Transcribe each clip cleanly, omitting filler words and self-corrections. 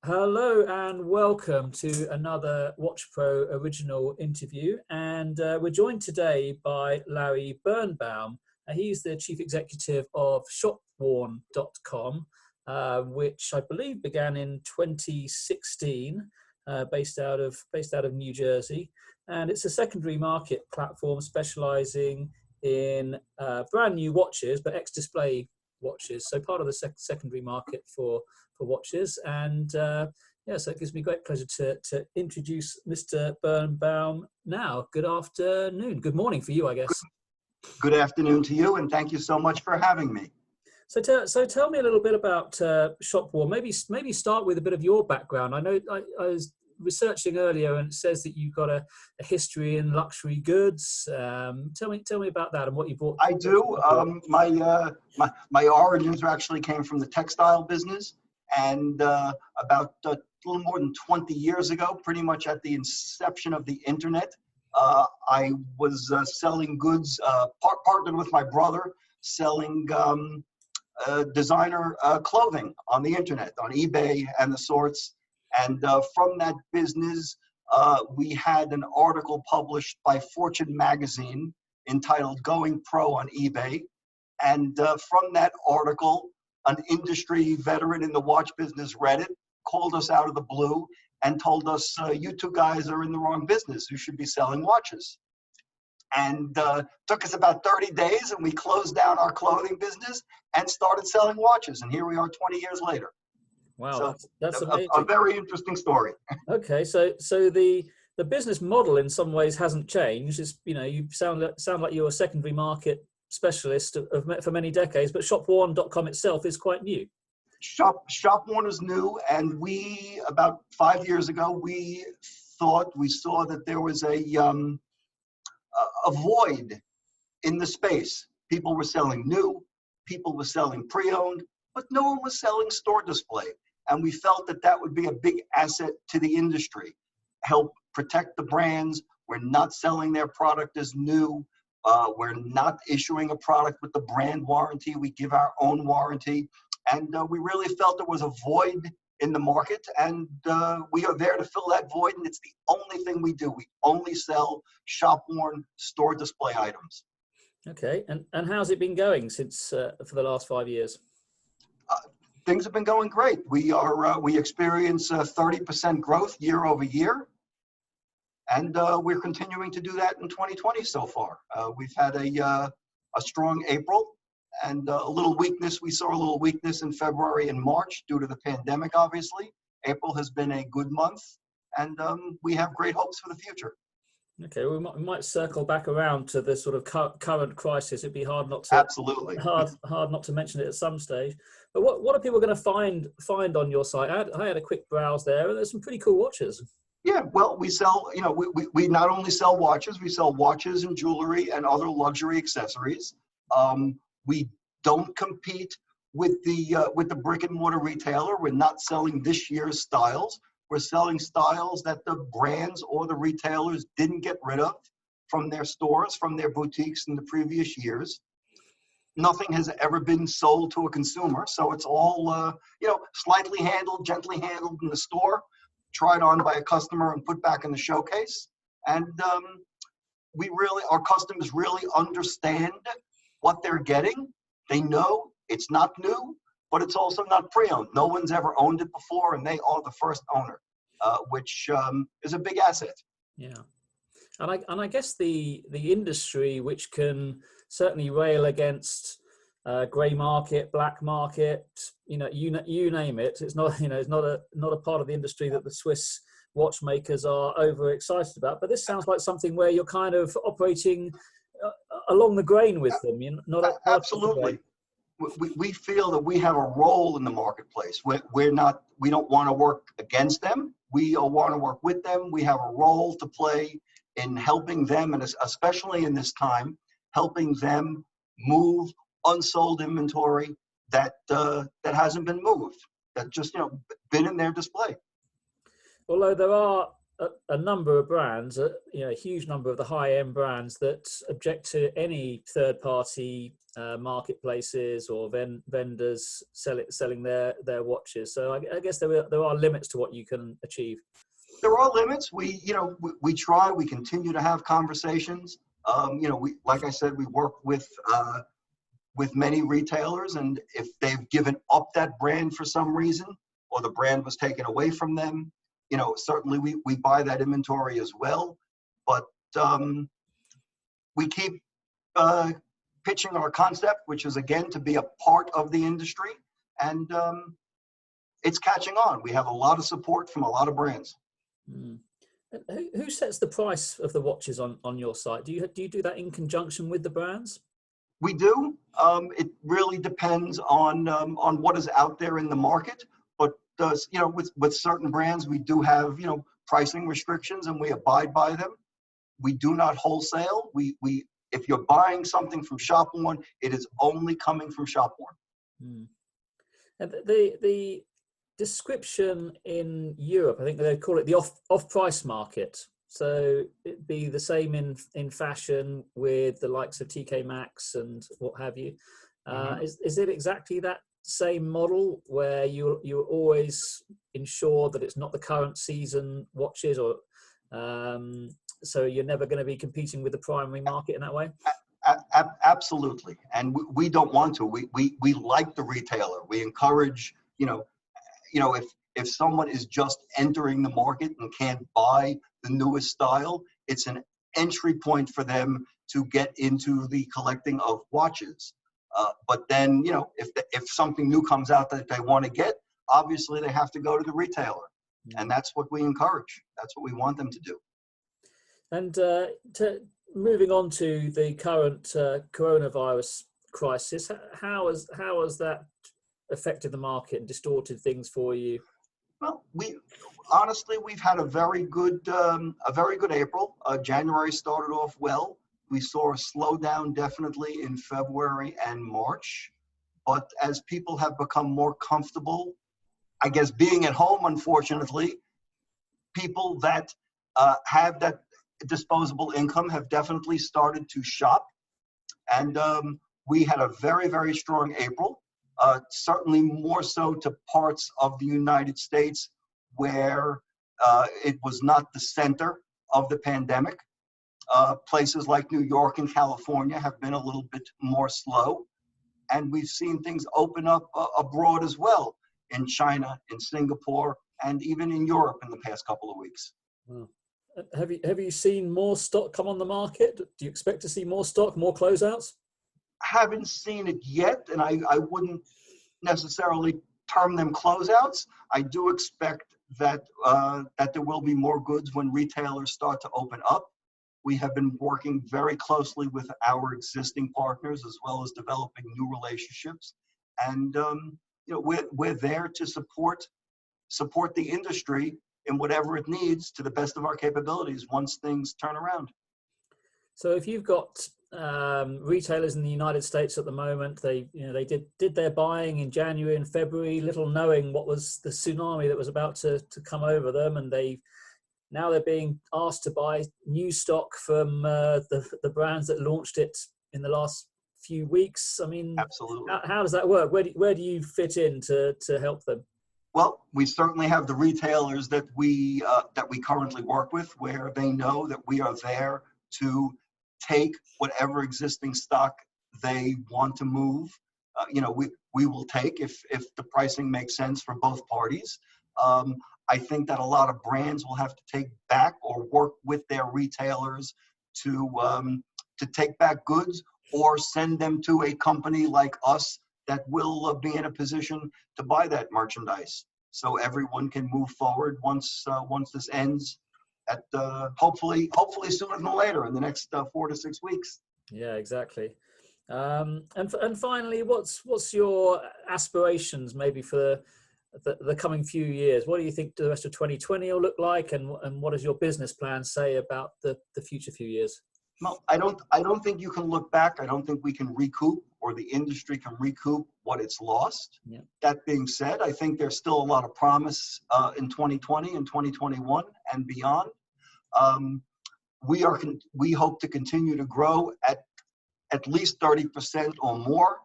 Hello and welcome to another WatchPro original interview. And we're joined today by Larry Birnbaum. He's the chief executive of Shopworn.com, which I believe began in 2016, based out of New Jersey. And it's a secondary market platform specializing in brand new watches, but ex-display watches. So part of the secondary market for watches. And yeah, so it gives me great pleasure to introduce Mr. Birnbaum now. Good afternoon. Good morning for you, I guess. Good afternoon to you, and thank you so much for having me. So tell me a little bit about Shopworn. Maybe start with a bit of your background. I know I was researching earlier, and it says that you've got a history in luxury goods. Tell me about that and what you brought. I do. My origins actually came from the textile business, and about a little more than 20 years ago, pretty much at the inception of the internet, I was selling goods, partnered with my brother, selling designer clothing on the internet, on eBay and the sorts. And from that business, we had an article published by Fortune magazine entitled "Going Pro on eBay." And from that article, an industry veteran in the watch business read it, called us out of the blue, and told us, you two guys are in the wrong business. You should be selling watches. And took us about 30 days, and we closed down our clothing business and started selling watches. And here we are 20 years later. Wow, so that's amazing. A very interesting story. Okay, so the business model in some ways hasn't changed. It's, you sound like you're a secondary market specialist for many decades, but Shopworn.com itself is quite new. Shopworn is new, and we, about 5 years ago, we saw that there was a void in the space. People were selling new, people were selling pre-owned, but no one was selling store display. And we felt that that would be a big asset to the industry, help protect the brands. We're not selling their product as new. We're not issuing a product with the brand warranty. We give our own warranty. And we really felt there was a void in the market, and we are there to fill that void, and it's the only thing we do. We only sell Shopworn store display items. Okay, and how's it been going since for the last 5 years? Things have been going great. We experience 30% growth year over year, and we're continuing to do that in 2020 so far. We've had a strong April, and a little weakness. We saw a little weakness in February and March due to the pandemic, obviously. April has been a good month, and we have great hopes for the future. Okay, we might circle back around to the sort of current crisis. It'd be hard not to hard not to mention it at some stage. But what are people going to find on your site? I had a quick browse there, and there's some pretty cool watches. Yeah, well, we sell. We not only sell watches, we sell watches and jewelry and other luxury accessories. We don't compete with the brick and mortar retailer. We're not selling this year's styles. We're selling styles that the brands or the retailers didn't get rid of from their stores, from their boutiques in the previous years. Nothing has ever been sold to a consumer, so it's all slightly handled, gently handled in the store, tried on by a customer and put back in the showcase. And our customers really understand what they're getting. They know it's not new, but it's also not pre-owned. No one's ever owned it before, and they are the first owner, which is a big asset. Yeah, and I guess the industry, which can certainly rail against grey market, black market, you name it. It's not it's not a part of the industry that the Swiss watchmakers are overexcited about. But this sounds like something where you're kind of operating along the grain with them. Absolutely. We feel that we have a role in the marketplace. We don't want to work against them. We want to work with them. We have a role to play in helping them, and especially in this time, helping them move unsold inventory that hasn't been moved, that just been in their display. Although there are a number of brands, a huge number of the high-end brands that object to any third-party marketplaces or vendors selling their watches. So I guess there are limits to what you can achieve. There are limits. We try. We continue to have conversations. Like I said, we work with many retailers, and if they've given up that brand for some reason, or the brand was taken away from them, certainly we buy that inventory as well. But we keep pitching our concept, which is again to be a part of the industry, and it's catching on. We have a lot of support from a lot of brands. Mm. Who sets the price of the watches on your site? Do you do that in conjunction with the brands? We do. It really depends on what is out there in the market. But with certain brands, we do have pricing restrictions, and we abide by them. We do not wholesale. If you're buying something from Shopworn, it is only coming from Shopworn. Mm. And the description in Europe, I think they call it the off-price market. So it'd be the same in fashion with the likes of TK Maxx and what have you. Is it exactly that same model where you always ensure that it's not the current season watches, or so you're never going to be competing with the primary market in that way? Absolutely, and we don't want to. We like the retailer. We encourage if someone is just entering the market and can't buy the newest style, it's an entry point for them to get into the collecting of watches. But then, if something new comes out that they want to get, obviously they have to go to the retailer. And that's what we encourage. That's what we want them to do. And moving on to the current coronavirus crisis, how has that affected the market and distorted things for you? Well, we've had a very good April. January started off well. We saw a slowdown definitely in February and March, but as people have become more comfortable, I guess, being at home, unfortunately, people that have that disposable income have definitely started to shop, and we had a very, very strong April. Certainly more so to parts of the United States where it was not the center of the pandemic. Places like New York and California have been a little bit more slow. And we've seen things open up abroad as well, in China, in Singapore, and even in Europe in the past couple of weeks. Wow. Have you seen more stock come on the market? Do you expect to see more stock, more closeouts? Haven't seen it yet, and I wouldn't necessarily term them closeouts. I do expect that there will be more goods when retailers start to open up. We have been working very closely with our existing partners as well as developing new relationships, and we're there to support the industry in whatever it needs to the best of our capabilities once things turn around. So if you've got retailers in the United States at the moment, they did their buying in January and February, little knowing what was the tsunami that was about to come over them, and now they're being asked to buy new stock from the brands that launched it in the last few weeks. I mean, absolutely. How does that work? Where do you fit in to help them? Well, we certainly have the retailers that we currently work with, where they know that we are there to take whatever existing stock they want to move. We will take if the pricing makes sense for both parties. I think that a lot of brands will have to take back or work with their retailers to take back goods or send them to a company like us that will be in a position to buy that merchandise, so everyone can move forward once this ends. At hopefully sooner than later, in the next 4 to 6 weeks. Yeah, exactly. And finally, what's your aspirations maybe for the coming few years? What do you think the rest of 2020 will look like, and what does your business plan say about the future few years? Well, I don't think you can look back. I don't think we can recoup or the industry can recoup what it's lost. Yeah. That being said, I think there's still a lot of promise in 2020 and 2021 and beyond. We hope to continue to grow at least 30% or more.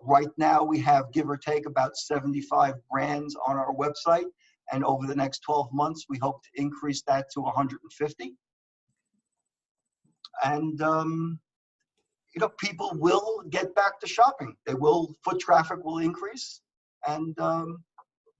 Right now, we have, give or take, about 75 brands on our website. And over the next 12 months, we hope to increase that to 150. And, people will get back to shopping. Foot traffic will increase. And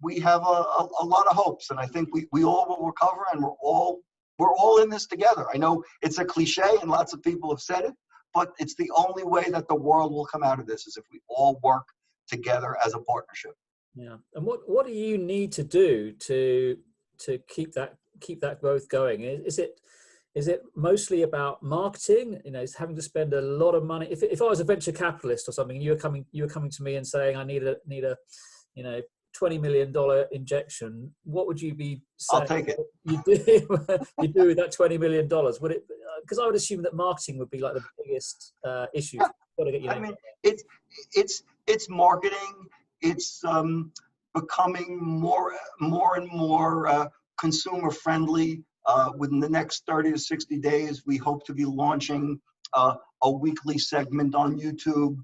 we have a lot of hopes. And I think we all will recover, and we're all in this together. I know it's a cliche and lots of people have said it, but it's the only way that the world will come out of this, is if we all work together as a partnership. Yeah. And what do you need to do to keep that growth going? Is it mostly about marketing? It's having to spend a lot of money. If I was a venture capitalist or something, you were coming to me and saying, I need a $20 million injection, what would you be saying? I'll take it. You do with that $20 million? Would it? Because I would assume that marketing would be like the biggest issue. It's marketing. It's becoming more and more consumer friendly. Within the next 30 to 60 days, we hope to be launching a weekly segment on YouTube,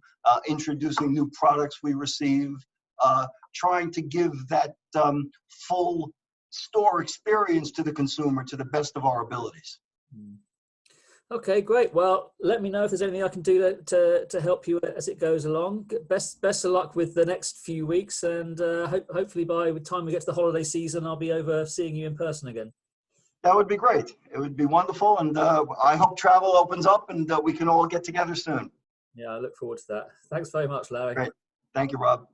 introducing new products we receive, trying to give that full store experience to the consumer to the best of our abilities. Okay, great. Well, let me know if there's anything I can do to help you as it goes along. Best of luck with the next few weeks, and hopefully by the time we get to the holiday season, I'll be over seeing you in person again. That would be great. It would be wonderful, and I hope travel opens up and we can all get together soon. Yeah, I look forward to that. Thanks very much, Larry. Great. Thank you, Rob.